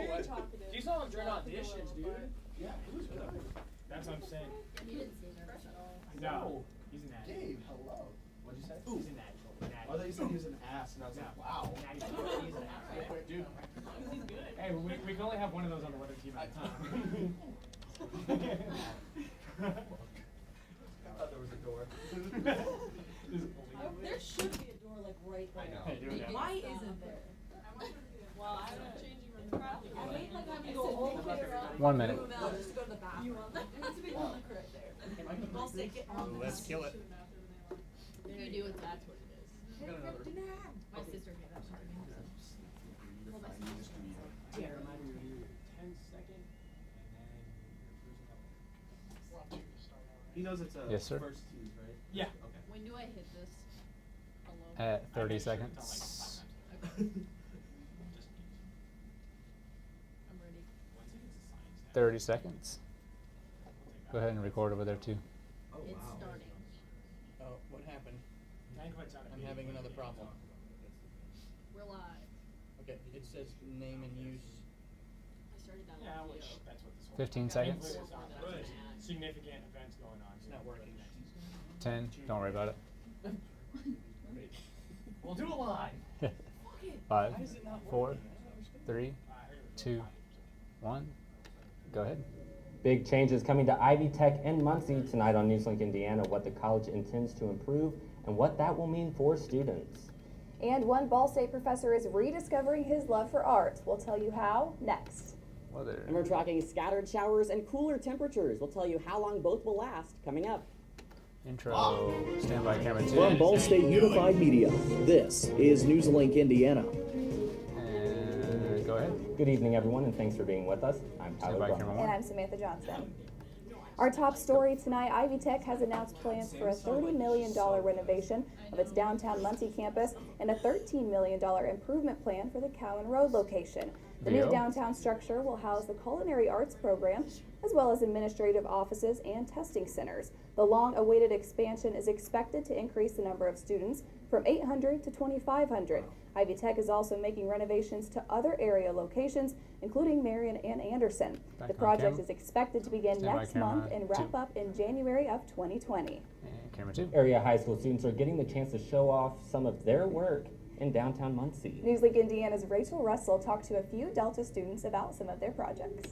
Very talkative. You saw him during auditions, dude. Yeah, he was good. That's what I'm saying. You didn't seem nervous at all. No, he's an natural. Gabe, hello. What'd you say? He's a natural. I thought you said he was an ass, and I was like, wow. He's an natural. Dude. He's good. Hey, we can only have one of those on the weather team at a time. I thought there was a door. There should be a door like right there. I know. Hey, do it now. Why isn't there? Well, I don't know. Probably. I hate like having to go all the way around. 1 minute. No, just go to the bathroom. There needs to be one correct there. I'll say get on the Let's kill it. If you do it, that's what it is. My sister did that. Yeah, remind me to do 10 second, and then He knows it's a Yes, sir. first tease, right? yeah. Okay. When do I hit this? Alone? At 30 I seconds. Okay. I'm ready. 30 seconds. Go ahead and record over there too. Oh, It's wow. starting. Oh, what happened? I'm I'm having another problem. We're live. Okay, it says name and use. I started down Yeah, the which video. that's what this whole 15 thing- seconds. There's not significant events going on. It's not working. 10. Don't worry about it. We'll do it live. 5, Why is it not 4, working? I don't understand. 3, 2, 1. Go ahead. Big changes coming to Ivy Tech in Muncie tonight on Newslink, Indiana, what the college intends to improve and what that will mean for students. And one Ball State professor is rediscovering his love for art. We'll tell you how next. Weather. And we're tracking scattered showers and cooler temperatures. We'll tell you how long both will last coming up. Intro. Stand by camera 2. From Ball State Unified Media, this is Newslink, Indiana. And go ahead. Good evening, everyone, and thanks for being with us. I'm Stand Tyler by Brummer. camera And 1. I'm Samantha Johnson. Our top story tonight, Ivy Tech has announced plans for a $30 million renovation of its downtown Muncie campus and a $13 million improvement plan for the Cowan Road location. The new Leo? downtown structure will house the culinary arts program, as well as administrative offices and testing centers. The long-awaited expansion is expected to increase the number of students from 800 to 2,500. Ivy Tech is also making renovations to other area locations, including Marion and Anderson. Back The on project camera. is expected to begin Stand by next camera month and wrap 2. up in January of 2020. And camera 2. Area high school students are getting the chance to show off some of their work in downtown Muncie. Newsleak Indiana's Rachel Russell talked to a few Delta students about some of their projects.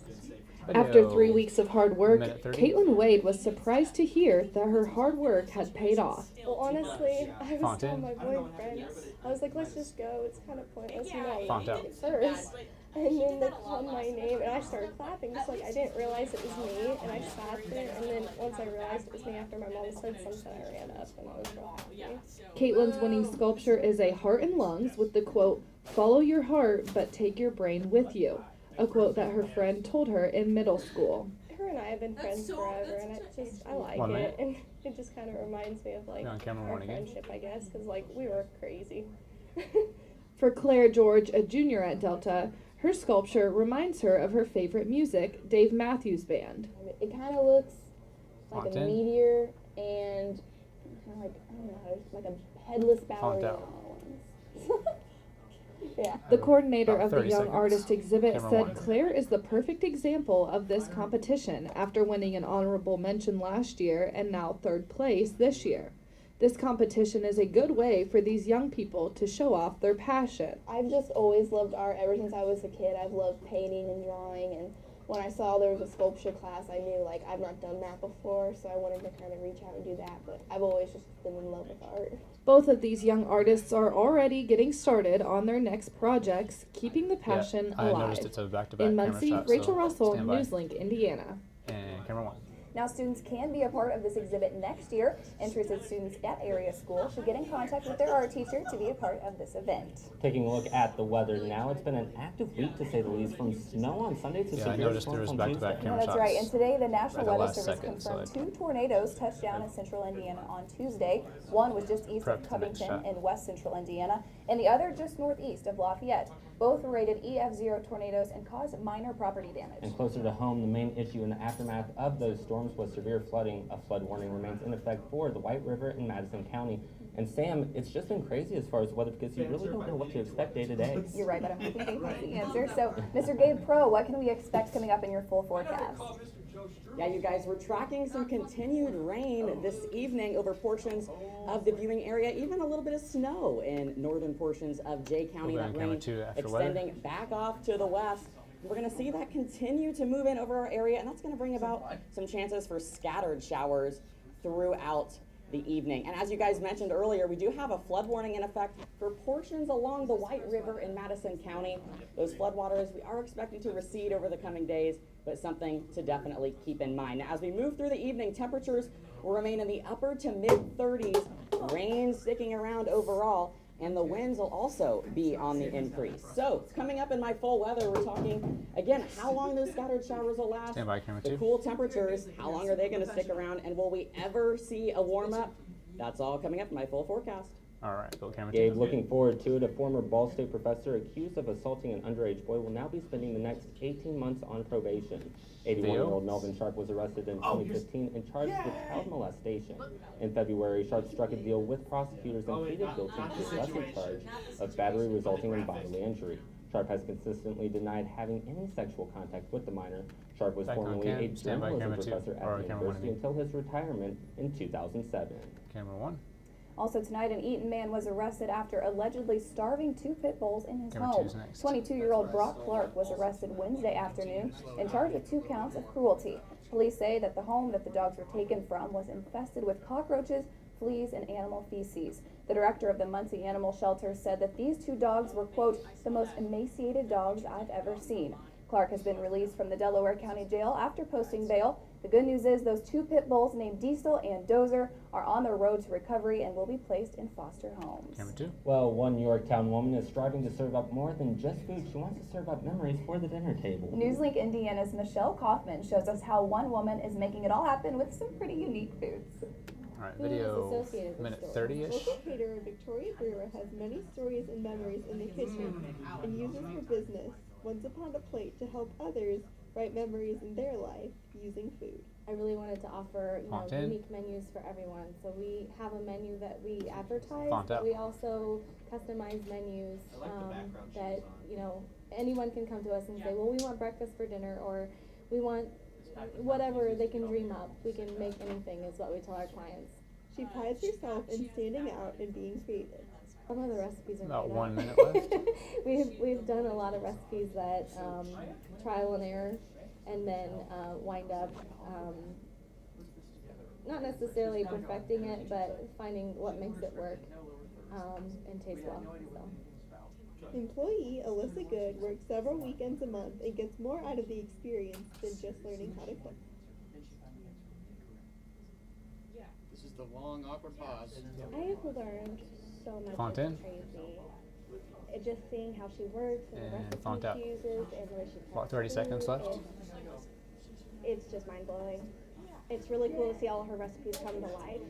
After Video. 3 weeks of hard work, Minute 30. Caitlin Wade was surprised to hear that her hard work had paid off. Well, honestly, I was Font in. telling my boyfriend, I was like, let's just go. It's kind of pointless, you know, Font out. at first. And then they called my name, and I started clapping. Just like I didn't realize it was me, and I sat there. And then once I realized it was me, after my mom said something, I ran up, and I was real happy. Caitlin's winning sculpture is a heart and lungs with the quote, "Follow your heart, but take your brain with you," a quote that her friend told her in middle school. Her and I have been friends forever, and I like 1 it, minute. and it just kind of reminds me of like You're on camera our 1 again. friendship, I guess, because like we were crazy. For Claire George, a junior at Delta, her sculpture reminds her of her favorite music, Dave Matthews Band. It kind of looks like Font a in. meteor and kind of like, I don't know how to, like a headless Font ballerina out. all at once. Yeah. The coordinator About of the 30 Young seconds. Artist exhibit Camera said 1. Claire is the perfect example of this competition after winning an honorable mention last year and now third place this year. This competition is a good way for these young people to show off their passion. I've just always loved art ever since I was a kid. I've loved painting and drawing, and when I saw there was a sculpture class, I knew like I've not done that before, so I wanted to kind of reach out and do that, but I've always just been in love with art. Both of these young artists are already getting started on their next projects, keeping the passion I alive. noticed it's a back-to-back In camera Muncie, shot, Rachel so Russell, stand by. Newslink, Indiana. And camera 1. Now students can be a part of this exhibit next year. Interested students at area school should get in contact with their art teacher to be a part of this event. Taking a look at the weather now, it's been an active week to say the least, from snow on Sunday to Yeah, I severe noticed there storms was on back-to-back Tuesday. camera That's shots. right, and today the National at the Weather last Service second, so confirmed 2 tornadoes touched down in central Indiana on Tuesday. One was just east Prep of for the next Covington shot. in west central Indiana, and the other just northeast of Lafayette. Both were rated EF0 tornadoes and caused minor property damage. And closer to home, the main issue in the aftermath of those storms was severe flooding. A flood warning remains in effect for the White River in Madison County, And Sam, it's just been crazy as far as weather because you really don't know what to expect day to day. You're right, but I'm hoping Gabe has the answer. So, Mr. Gabe Pro, what can we expect coming up in your full forecast? Yeah, you guys, we're tracking some continued rain this evening over portions of the viewing area, even a little bit of snow in northern portions of Jay County. We'll go That on camera rain 2 after extending weather. back off to the west. We're going to see that continue to move in over our area, and that's going to bring about some chances for scattered showers throughout the evening. And as you guys mentioned earlier, we do have a flood warning in effect for portions along the White River in Madison County. Those floodwaters we are expecting to recede over the coming days, but something to definitely keep in mind. Now, as we move through the evening, temperatures will remain in the upper to mid 30s, rain sticking around overall, and the winds will also be on the increase. So, coming up in my full weather, we're talking, again, how long those scattered showers will last, Stand by, camera the 2. cool temperatures, how long are they going to stick around, and will we ever see a warm up? That's all coming up in my full forecast. All right, go camera Gabe, 2. looking forward to it. A former Ball State professor accused of assaulting an underage boy will now be spending the next 18 months on probation. 81-year-old Melvin Sharp was arrested in 2015 and charged with child molestation. In February, Sharp struck a deal with prosecutors and pleaded guilty to a lesser charge of battery resulting in bodily injury. Sharp has consistently denied having any sexual contact with the minor. Sharp was Back on formerly a stand by, journalism camera 2, professor or at the camera 1, I university mean. until his retirement in 2007. Camera 1. Also tonight, an Eaton man was arrested after allegedly starving 2 pit bulls in his Camera home. 2's next. 22-year-old Brock Clark was arrested Wednesday afternoon and charged with 2 counts of cruelty. Police say that the home that the dogs were taken from was infested with cockroaches, fleas, and animal feces. The director of the Muncie Animal Shelter said that these 2 dogs were, quote, the most emaciated dogs I've ever seen. Clark has been released from the Delaware County Jail after posting bail. The good news is those 2 pit bulls named Diesel and Dozer are on their road to recovery and will be placed in foster homes. Camera 2. Well, one Yorktown woman is striving to serve up more than just food. She wants to serve up memories for the dinner table. Newslink Indiana's Michelle Kaufman shows us how one woman is making it all happen with some pretty unique foods. All right, video minute 30-ish. Local caterer Victoria Brewer has many stories and memories in the kitchen and uses her business, Once Upon a Plate, to help others write memories in their life using food. I really wanted to offer, Font in. unique menus for everyone. So we have a menu that we advertise, Font but up. we also customize menus that, anyone can come to us and say, well, we want breakfast for dinner, or we want whatever they can dream up. We can make anything is what we tell our clients. She prides herself in standing out and being creative. Some of the recipes are About made 1 up. minute left. We've done a lot of recipes that trial and error, and then wind up not necessarily perfecting it, but finding what makes it work and taste well. So. Employee Alyssa Good works several weekends a month and gets more out of the experience than just learning how to cook. This is the long, awkward pause. I have learned so much. Font It's in. crazy. Just seeing how she works and the And recipes font out. she uses and the way she About preps 30 seconds food, left. It's just mind blowing. It's really cool to see all of her recipes come to life.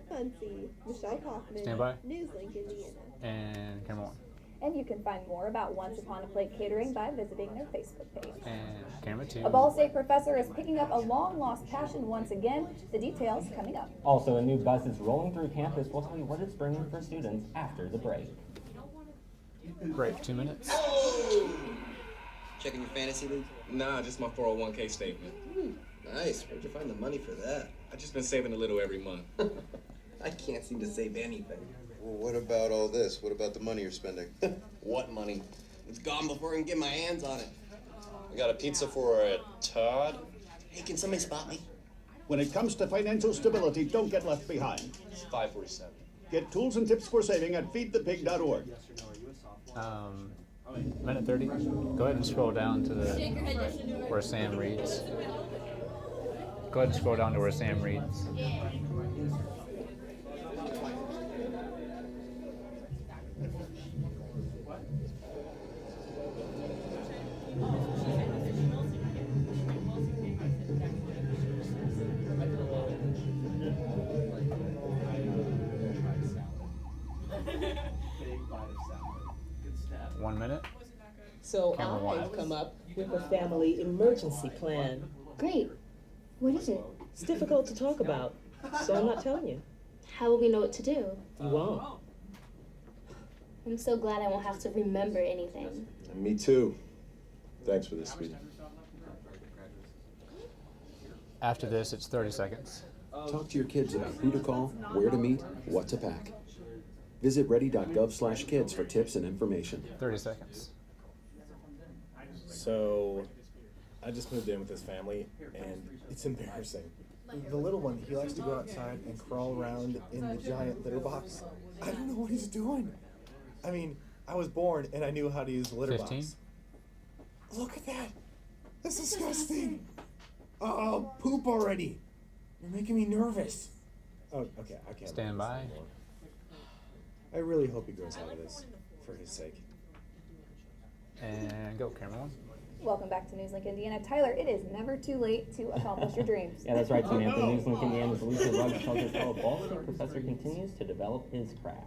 Muncie, Michelle Kaufman, Stand by. Newslink, Indiana. And camera 1. And you can find more about Once Upon a Plate Catering by visiting their Facebook page. And camera 2. A Ball State professor is picking up a long-lost passion once again. The details coming up. Also, a new bus is rolling through campus. We'll tell you what it's bringing for students after the break. Break, 2 minutes. Checking your fantasy league? Nah, just my 401k statement. Nice. Where'd you find the money for that? I've just been saving a little every month. I can't seem to save anything. Well, what about all this? What about the money you're spending? What money? It's gone before I can get my hands on it. I got a pizza for Todd. Hey, can somebody spot me? When it comes to financial stability, don't get left behind. It's 547. Get tools and tips for saving at feedthepig.org. Minute 30. Go ahead and scroll down to where Sam reads. Go ahead and scroll down to where Sam reads. Big bite of salad. Good step. 1 minute. So Camera one. I've come up with a family emergency plan. Great. What is it? It's difficult to talk about, so I'm not telling you. How will we know what to do? You won't. I'm so glad I won't have to remember anything. Me too. Thanks for this, sweetie. After this, it's 30 seconds. Talk to your kids about who to call, where to meet, what to pack. Visit ready.gov/kids for tips and information. 30 seconds. So, I just moved in with this family, and it's embarrassing. The little one, he likes to go outside and crawl around in the giant litter box. I don't know what he's doing. I mean, I was born and I knew how to use the litter 15. box. Look at that. That's disgusting. Oh, poop already. You're making me nervous. Oh, okay, I can't. Stand by. I really hope he grows out of this, for his sake. And go, camera 1. Welcome back to Newslink, Indiana. Tyler, it is never too late to accomplish your dreams. Yeah, that's right, Samantha. Newslink, Indiana's Lisa Ruggs tells us how a Ball State professor continues to develop his craft.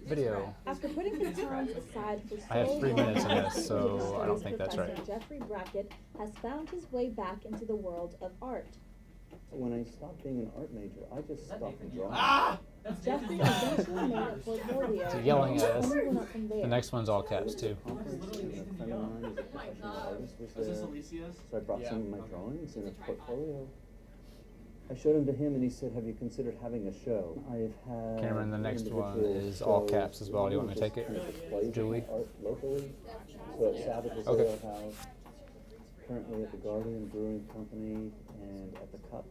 Video. After putting his talents aside for so I have 3 minutes in long, this, so I don't think that's Professor right. Jeffrey Brackett has found his way back into the world of art. When I stopped being an art major, I just stopped drawing. Jeffrey eventually made a portfolio. He's yelling at us. and went up from there. The next one's all caps, too. A friend of mine who's a professional artist was there, so I brought some of my drawings in a portfolio. I showed them to him, and he said, "Have you considered having a show?" I've had. Cameron, the next one individual is all shows, caps as well. Do you want me to just take it? kind of displays Julie? art locally. So at Savage's Okay. Ale House, currently at the Guardian Brewing Company, and at the Cup,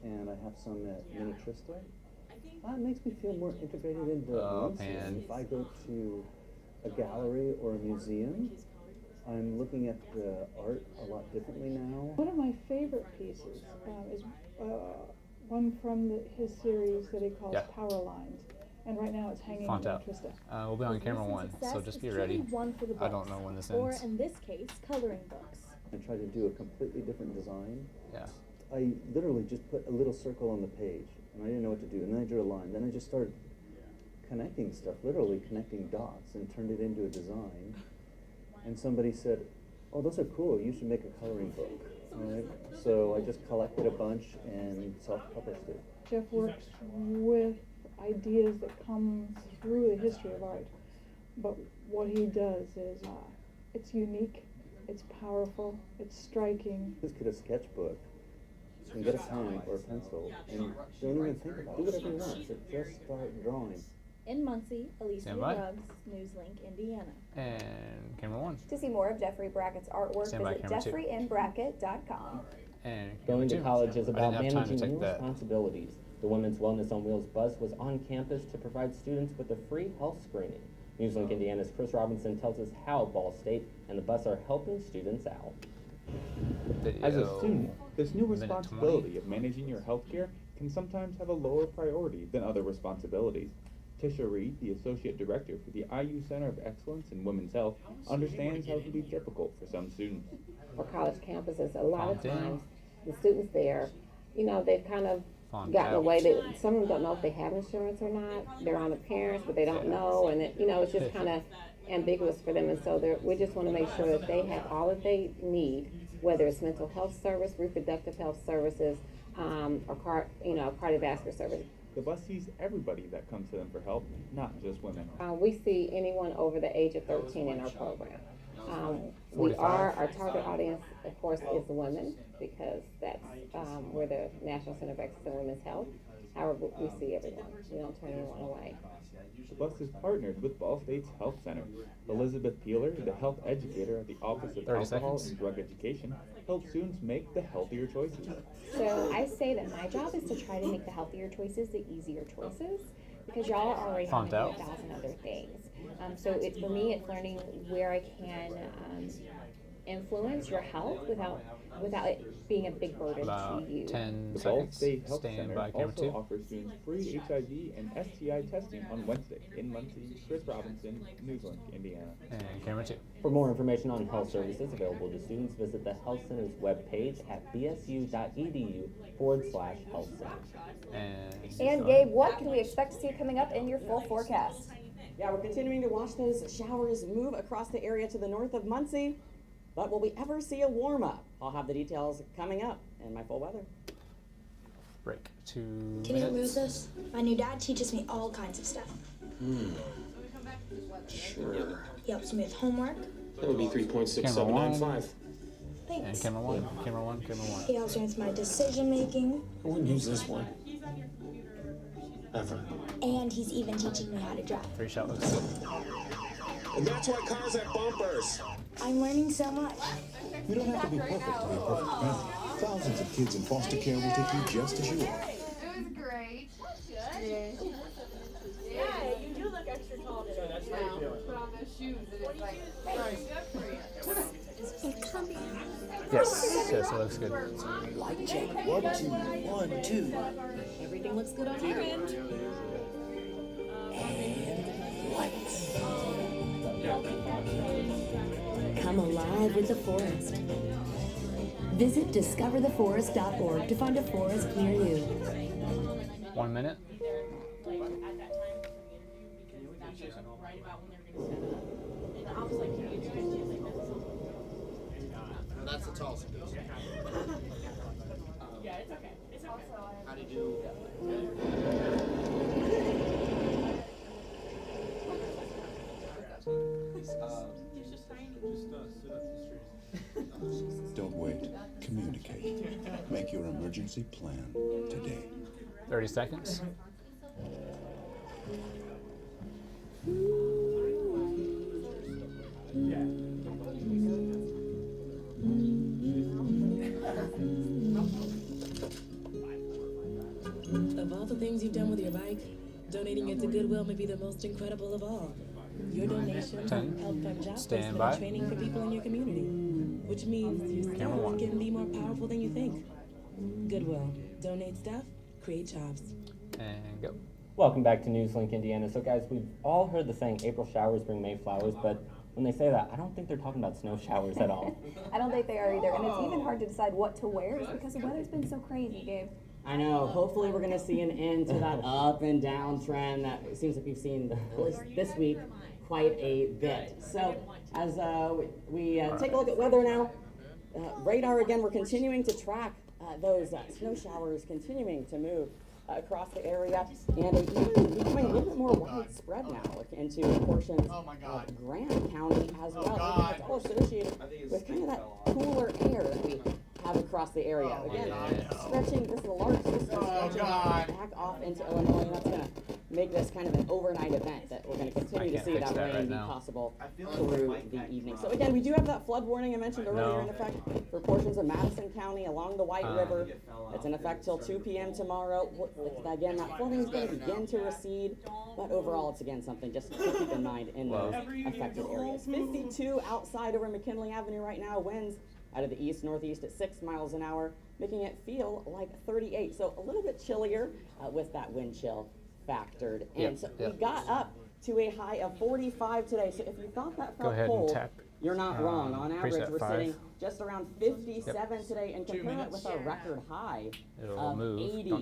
and I have some at Minitrista. It makes me feel more integrated into Oh, Lansing. man. If I go to a gallery or a museum, I'm looking at the art a lot differently now. One of my favorite pieces is one from his series that he calls Yeah. Power Lines. And right now it's hanging Font in out. Trista. We'll be on camera 1, so just be ready. One for the I don't books, know when this or ends. in this case, coloring books. I try to do a completely different design. Yeah. I literally just put a little circle on the page, and I didn't know what to do. And then I drew a line. Then I just started connecting stuff, literally connecting dots, and turned it into a design. And somebody said, "Oh, those are cool. You should make a coloring book." All right. So I just collected a bunch and self-published it. Jeff works with ideas that come through the history of art. But what he does is, it's unique, it's powerful, it's striking. Just get a sketchbook and get a pen or a pencil and don't even think about it. Do whatever you want. So just start drawing. In Muncie, Alicia Stand by. Ruggs, Newslink, Indiana. And camera 1. To see more of Jeffrey Brackett's artwork, Stand by, visit camera 2. jeffreyandbrackett.com. And Going to 2. college is I about didn't have time to managing take new that. responsibilities. The Women's Wellness on Wheels bus was on campus to provide students with a free health screening. Newslink Indiana's Chris Robinson tells us how Ball State and the bus are helping students out. As a Video. student, this new Minute responsibility of managing your healthcare can sometimes have a lower priority than other responsibilities. Tisha Reed, the Associate Director for the IU Center of Excellence in Women's Health, understands how it can be difficult for some students. For college campuses, a lot of Font in. times, the students there, they've kind of Font gotten out. away that some of them don't know if they have insurance or not. They're on the parents, but they don't know, and it's just kind of ambiguous for them. And so we just want to make sure that they have all that they need, whether it's mental health service, reproductive health services, or cardiovascular service. The bus sees everybody that comes to them for help, not just women. We see anyone over the age of 13 in our program. Our target audience, of course, is women, because that's we're the National Center of Excellence in Women's Health. However, we see everyone. We don't turn anyone away. The bus is partnered with Ball State's Health Center. Elizabeth Peeler, the health educator at the Office of 30 Alcohol seconds. and Drug Education, helps students make the healthier choices. So I say that my job is to try to make the healthier choices the easier choices, because y'all are already Font having out. 1,000 other things. So for me, it's learning where I can influence your health without it being a big burden About to you. 10 The Ball seconds. State Health Stand Center by, camera also 2. offers students free HIV and STI testing on Wednesday in Muncie. Chris Robinson, Newslink, Indiana. And camera 2. For more information on health services available to students, visit the Health Center's webpage at bsu.edu/health center. And Gabe, what can we expect to see coming up in your full forecast? Yeah, we're continuing to watch those showers move across the area to the north of Muncie. But will we ever see a warm up? I'll have the details coming up in my full weather. break. 2 Can you remove minutes. this? My new dad teaches me all kinds of stuff. Sure. He helps me with homework. That would be 3.6795. Thanks. And camera one, camera one, camera one. He helps me with my decision making. I wouldn't use this one. Ever. And he's even teaching me how to drive. 3 shallows. And that's why cars have bumpers. I'm learning so much. You don't have to be perfect to be a perfect family. Thousands of kids in foster care will take you just as you are. It was great. Yeah, you do look extra tall today. That's how you put on those shoes and it's like, hey, good for you. Yes, yes, it looks good. Light check. 1, 2, 1, 2. Everything looks good on our end. Come alive with the forest. Visit discovertheforest.org to find a forest near you. 1 minute. That's the tallest piece. Yeah, it's okay. It's okay. How did you? Don't wait. Communicate. Make your emergency plan today. 30 seconds. Of all the things you've done with your bike, donating it to Goodwill may be the most incredible of all. Your donation 10. helped fund job Stand placement by. and training for people in your community, which means your Camera stuff one. can be more powerful than you think. Goodwill. Donate stuff, create jobs. And go. Welcome back to Newslink, Indiana. So guys, we've all heard the saying, April showers bring May flowers, but when they say that, I don't think they're talking about snow showers at all. I don't think they are either, and it's even hard to decide what to wear because the weather's been so crazy, Gabe. I know. Hopefully, we're going to see an end to that up and down trend that it seems like we've seen this week quite a bit. So, as we take a look at weather now, radar again, we're continuing to track those snow showers continuing to move across the area and becoming a little bit more widespread now into portions of Grant County as well. It's all associated with kind of that cooler air that we have across the area. Again, stretching, this is a large system stretching back off into Illinois, and that's going to make this kind of an overnight event that we're going to continue to see that rain be possible through the evening. So again, we do have that flood warning I mentioned earlier in effect for portions of Madison County along the White River. It's in effect till 2 p.m. tomorrow. Again, that flooding is going to begin to recede, but overall, it's again something just to keep in mind in those affected areas. 52 outside over McKinley Avenue right now, winds out of the east-northeast at 6 miles an hour, making it feel like 38. So a little bit chillier with that wind chill factored in. So we got up to a high of 45 today. So if you thought that felt cold, you're not wrong. On average, we're sitting just around 57 today, and compare it with our record high of 80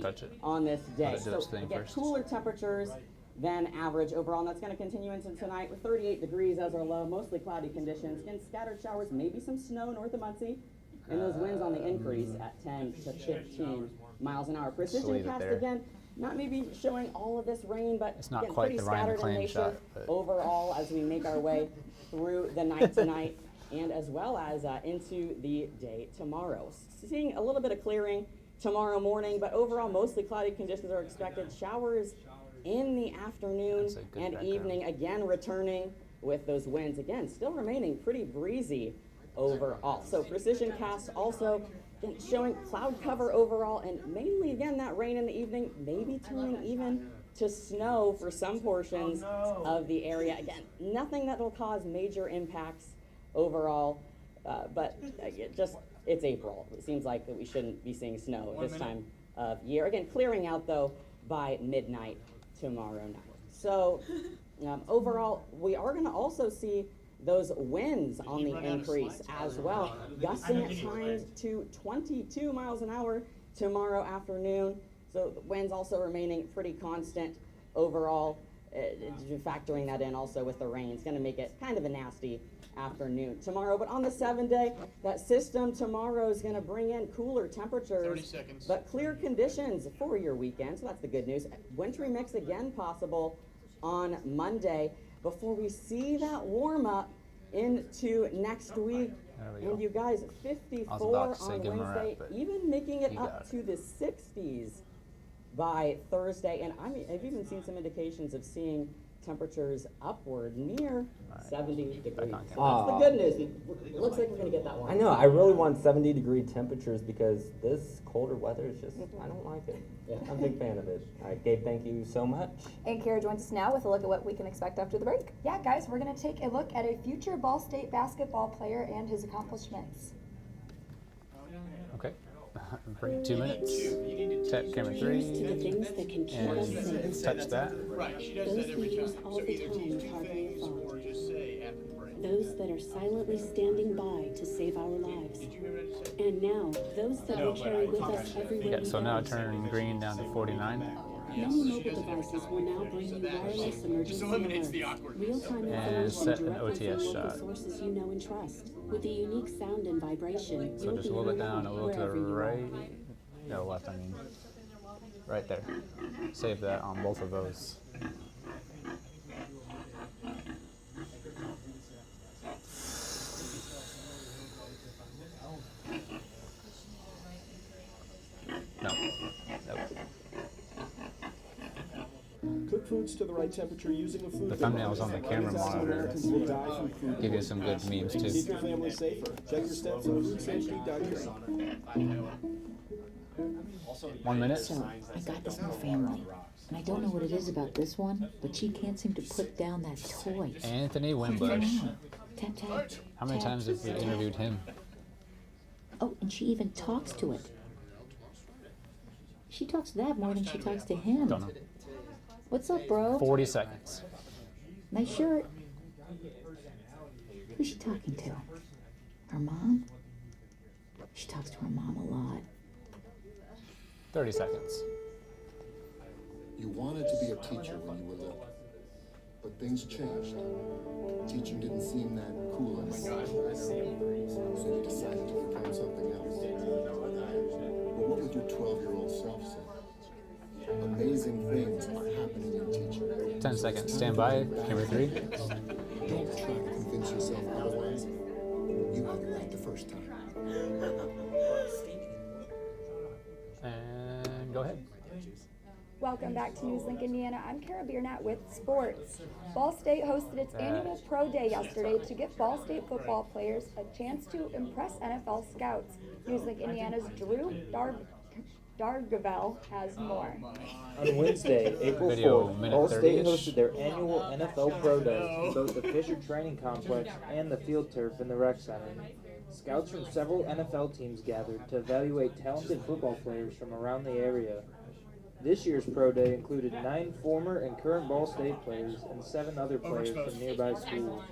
on this day. So we get cooler temperatures than average overall, and that's going to continue into tonight with 38 degrees as our low, mostly cloudy conditions. Again, scattered showers, maybe some snow north of Muncie, and those winds on the increase at 10 to 15 miles an hour. Precision cast again, not maybe showing all of this rain, but it's not again, quite pretty the Ryan scattered in McClain nature shot, but overall as we make our way through the night tonight and as well as into the day tomorrow. Seeing a little bit of clearing tomorrow morning, but overall mostly cloudy conditions are expected. Showers in the afternoon and evening, again returning with those winds, again still remaining pretty breezy overall. So precision cast also showing cloud cover overall, and mainly again that rain in the evening, maybe turning even to snow for some portions of the area. Again, nothing that will cause major impacts overall, but it's April. It seems like that we shouldn't be seeing snow this time of year. Again, clearing out though by midnight tomorrow night. So overall, we are going to also see those winds on the increase as well, gusting at times to 22 miles an hour tomorrow afternoon. So the winds also remaining pretty constant overall, factoring that in also with the rain. It's going to make it kind of a nasty afternoon tomorrow. But on the 7-day, that system tomorrow is going to bring in cooler temperatures, 30 seconds. but clear conditions for your weekend. So that's the good news. Wintry mix again possible on Monday before we see that warm up into next week. And you guys, 54 on Wednesday, even making it up to the 60s by Thursday. And I've even seen some indications of seeing temperatures upward near 70 degrees. So that's the good news. It looks like we're going to get that one. I know. I really want 70-degree temperatures because this colder weather is just, I don't like it. I'm a big fan of it. All right, Gabe, thank you so much. And Kara joins us now with a look at what we can expect after the break. Yeah, guys, we're going to take a look at a future Ball State basketball player and his accomplishments. Okay. Bring 2 minutes. Tap camera 3. To the things that can keep us And safe. touch that. Right, she does Those that every we use time. all So the either time teach with two hardly a things thought. or just say after the break. Those that are silently standing by to save our lives. And now, those that we carry with us everywhere Yeah, we so go. now turn green down to 49. Many mobile devices will now bring you wireless emergency alerts, real-time And information set an directly from OTS local shot. sources you know and trust. With the unique sound and vibration, So you'll just a be little bit heard down, a little to the wherever you are. right. No, left, I mean. Right there. Save that on both of those. No. Nope. Cook foods to the right temperature using a food. The thumbnails on the camera monitor give you some good memes Keep too. your family safer. Check your steps on foodsafety.gov. 1 minute. So, I got this new family, and I don't know what it is about this one, but she can't seem to put down that toy. Anthony What's Wimbush. going on? Tap, tap. How many tap. times have we interviewed him? Oh, and she even talks to it. She talks to that more than she talks to him. Don't know. What's up, bro? 40 seconds. Nice shirt. Who's she talking to? Her mom? She talks to her mom a lot. 30 seconds. You wanted to be a teacher when you were little, but things changed. Teaching didn't seem that cool anymore. So you decided to become something else. But what would your 12-year-old self say? Amazing things are happening in teaching. 10 seconds. Stand by. Camera 3. Don't try to convince yourself otherwise. You had it right the first time. And go ahead. Welcome back to Newslink, Indiana. I'm Kara Biernat with sports. Ball State hosted its annual Pro Day yesterday to give Ball State football players a chance to impress NFL scouts. Newslink, Indiana's Drew Dargavel has more. On Wednesday, April Video, 4th, minute Ball State 30-ish. hosted their annual NFL Pro Day in both the Fisher Training Complex and the field turf in the rec center. Scouts from several NFL teams gathered to evaluate talented football players from around the area. This year's Pro Day included 9 former and current Ball State players and 7 other players from nearby schools.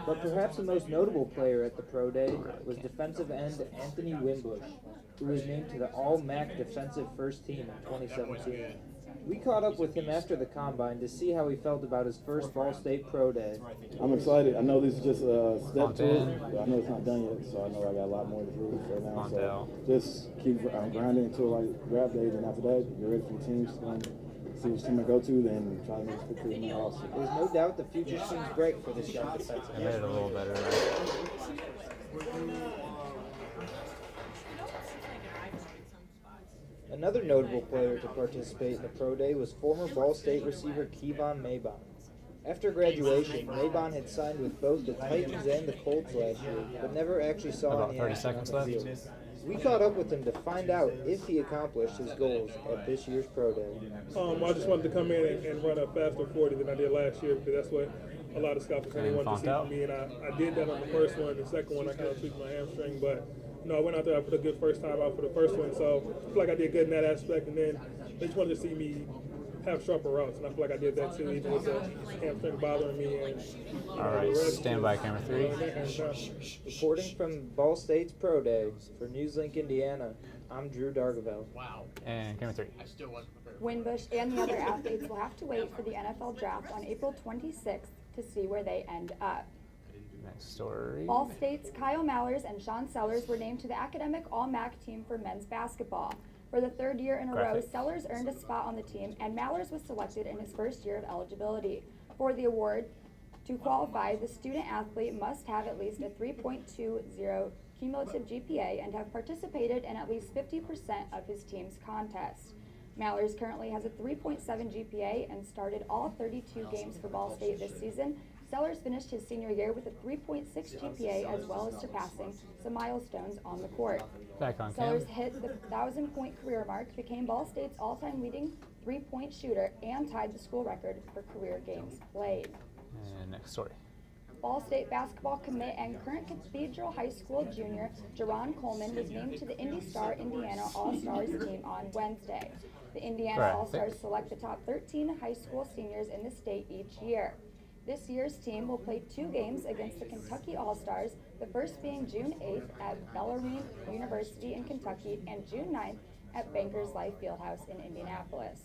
But perhaps the most notable player at the Pro Day was defensive end Anthony Wimbush, who was named to the All-MAC Defensive First Team in 2017. We caught up with him after the Combine to see how he felt about his first Ball State Pro Day. I'm excited. I know this is just a step to it, but I know it's not done yet, so I know I got a lot more to prove right now. So just keep grinding until like draft day, and after that, get ready for the teams. See which team I go to, then try to make a picture in my house. There's no doubt the future seems bright for this young defensive I made it a little better. Another notable player to participate in the Pro Day was former Ball State receiver Kevon Maybon. After graduation, Maybon had signed with both the Titans and the Colts last year, but never actually saw About any 30 action on seconds the left. field. We caught up with him to find out if he accomplished his goals at this year's Pro Day. I just wanted to come in and run a faster 40 than I did last year because that's what a lot of scouts wanted to see from me, and I did that on the first one. The second one, I kind of tweaked my hamstring, but I went out there, I put a good first time out for the first one, so I feel like I did good in that aspect, and then they just wanted to see me have sharper routes, and I feel like I did that too, even with the hamstring bothering me. And Alright, stand by, camera 3. Reporting from Ball State's Pro Day for Newslink, Indiana, I'm Drew Dargavel. Wow. And camera 3. I still wasn't prepared. Wimbush and the other athletes will have to wait for the NFL draft on April 26th to see where they end up. Next story. Ball State's Kyle Mallers and Sean Sellers were named to the Academic All-MAC team for men's basketball. For the third year in a row, Sellers earned a spot on the team, and Mallers was selected in his first year of eligibility. For the award, to qualify, the student athlete must have at least a 3.20 cumulative GPA and have participated in at least 50% of his team's contests. Mallers currently has a 3.7 GPA and started all 32 games for Ball State this season. Sellers finished his senior year with a 3.6 GPA as well as surpassing some milestones on the court. Back on Sellers hit the 1,000-point career mark, became Ball State's all-time leading three-point shooter, and tied the school record for career games played. And next story. Ball State basketball commit and current Cathedral High School junior Jerron Coleman was named to the Indy Star Indiana All-Stars team on Wednesday. The Indiana All-Stars select the top 13 high school seniors in the state each year. This year's team will play 2 games against the Kentucky All-Stars, the first being June 8th at Bellarmine University in Kentucky and June 9th at Bankers Life Fieldhouse in Indianapolis.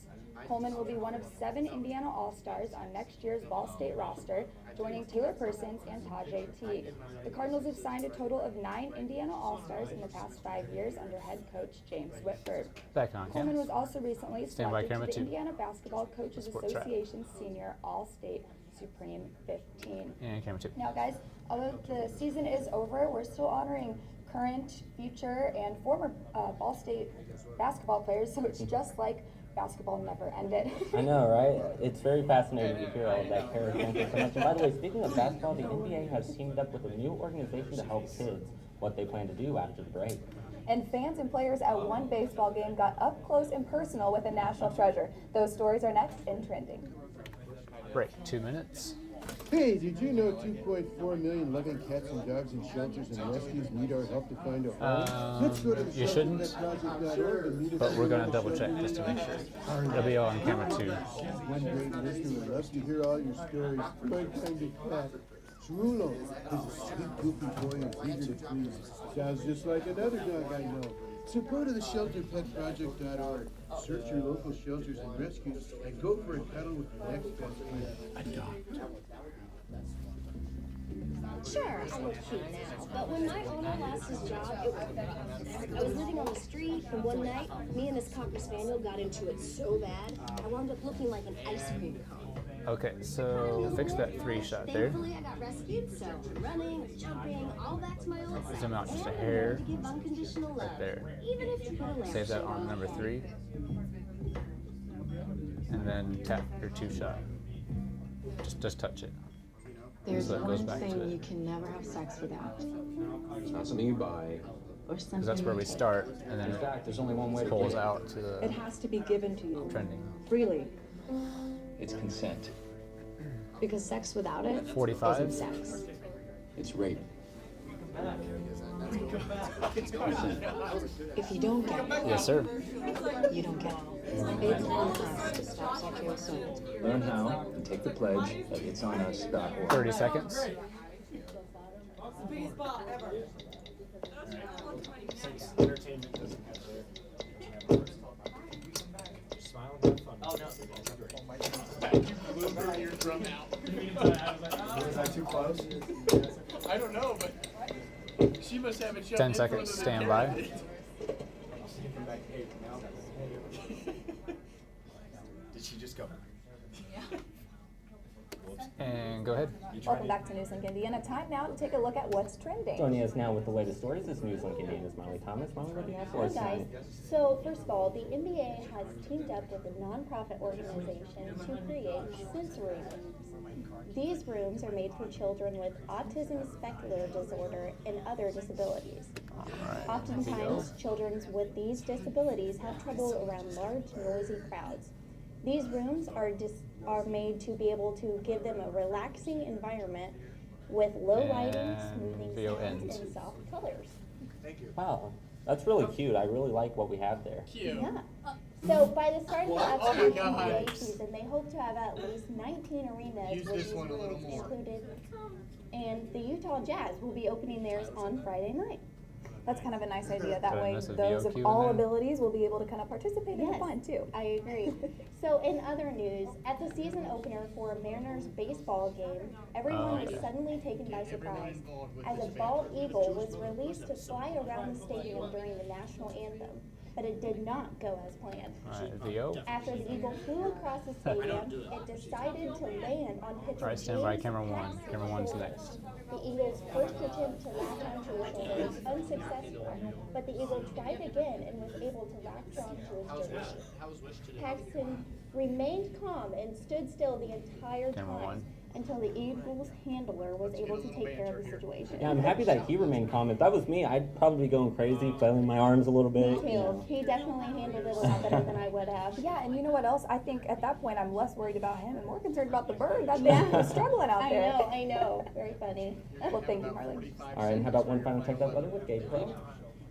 Coleman will be one of 7 Indiana All-Stars on next year's Ball State roster, joining Taylor Persons and Tajay Teague. The Cardinals have signed a total of 9 Indiana All-Stars in the past 5 years under head coach James Whitford. Back on Coleman was also recently selected to the 2. Indiana Basketball Coaches Association's Senior All-State Supreme 15. And camera 2. Now guys, although the season is over, we're still honoring current, future, and former Ball State basketball players, so it's just like basketball never ended. I know, right? It's very fascinating to hear all of that, Kara. Thank you so much. And by the way, speaking of basketball, the NBA has teamed up with a new organization to help kids what they plan to do after the break. And fans and players at one baseball game got up close and personal with a national treasure. Those stories are next in Trending. Break, 2 minutes. Hey, did you know 2.4 million loving cats and dogs in shelters and rescues need our help to find a home? Let's go to the You shouldn't, but we're going to double check just to make sure. It'll be on camera 2. One great listener would love to hear all your stories. My kind of cat. Rulo is a sweet, goofy boy and eager to please. Sounds just like another dog I know. So go to the shelterpetproject.org, search your local shelters and rescues, and go for a cuddle with your next best friend. Adopt. Sure, I look cute now, but when my owner lost his job, it was bad. I was living on the street, and one night, me and this Cocker Spaniel got into it so bad, I wound up looking like an ice cream cone. Okay, so fix that 3 shot there. Thankfully, I got rescued, so I'm running, jumping, all back to my old self. Zoom out just a And hair. to give unconditional love, Right there. even if you put a Save that lampshade on number 3. And then tap your 2 shot. Just touch it. There's so it goes one back to thing it. you can never have sex without. It's not something you buy. Or something Because that's where you we take. start, and then In fact, there's only one way to pulls get it. out to the It has to be given to you. trending. Freely. It's consent. Because sex without it 45. isn't sex. It's rape. If you don't get it, Yes, sir. you don't get it. It's on us to stop sexual assault. Learn how and take the pledge at itsonus.org. 30 seconds. Was I too close? I don't know, but she must have it shoved 10 in seconds, front of the stand by. camera. Did she just go? And go ahead. Welcome back to Newslink Indiana. Time now to take a look at what's trending. Joining us now with the latest stories is Newslink Indiana's Molly Thomas. Molly, what do you have for Hi us guys. tonight? So first of all, the NBA has teamed up with a nonprofit organization to create sensory rooms. These rooms are made for children with autism spectrum disorder and other disabilities. Oftentimes, children with these disabilities have trouble around large, noisy crowds. These rooms are made to be able to give them a relaxing environment with low lighting, And smoothing video sounds, ends. and soft colors. Wow, that's really cute. I really like what we have there. Yeah. So by the start of the What? Oh my upcoming God. NBA season, they hope to have at least 19 arenas Use with this these one a little rooms more. included. And the Utah Jazz will be opening theirs on Friday night. That's kind of a nice idea. That way, Goodness, a those VOQ of in all there. abilities will be able to kind of participate in the Yes. fun too. I agree. So in other news, at the season opener for a Mariners baseball game, everyone was suddenly taken by surprise as a bald eagle was released to fly around the stadium during the national anthem, but it did not go as planned. Alright, VO. After the eagle flew across the stadium, it decided to land on pitcher Alright, stand by James camera one. Paxton's Camera one's shoulder. next. The eagle's first attempt to latch onto his shoulder was unsuccessful, but the eagle tried again and was able to latch onto his jersey. Paxton remained calm and stood still the entire Camera time one. until the eagle's handler was able to take care of the situation. Yeah, I'm happy that he remained calm. If that was me, I'd probably be going crazy, flailing my arms a little Me bit. too. He definitely handled it a lot better than I would have. Yeah, and you know what else? I think at that point I'm less worried about him and more concerned about the bird. That man was struggling out there. I know. Very funny. Well, thank you, Marlene. All right, and how about one final check that weather with Gabe Pro?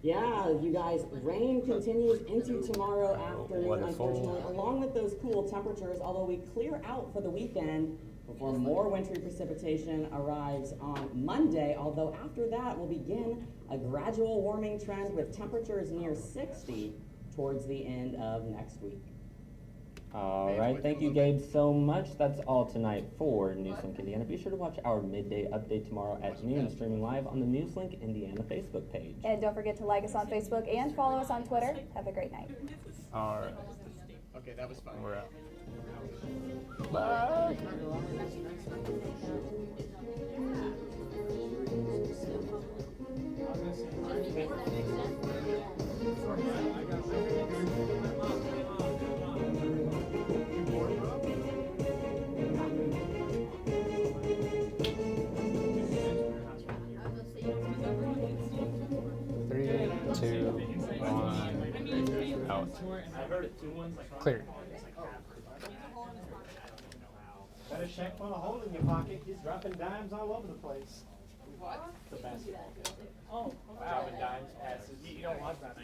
Yeah, you guys, rain continues into tomorrow afternoon, Wonderful. unfortunately, along with those cool temperatures, although we clear out for the weekend before more wintry precipitation arrives on Monday, although after that we'll begin a gradual warming trend with temperatures near 60 towards the end of next week. All right, thank you, Gabe, so much. That's all tonight for Newslink Indiana. Be sure to watch our midday update tomorrow at noon, streaming live on the Newslink Indiana Facebook page. And don't forget to like us on Facebook and follow us on Twitter. Have a great night. Alright. Okay, that was fun. We're out. Bye. Three, two, one, out. Clear. Better check for a hole in your pocket. He's dropping dimes all over the place. What? The basketball. Oh, dropping dimes, passes. You don't want that.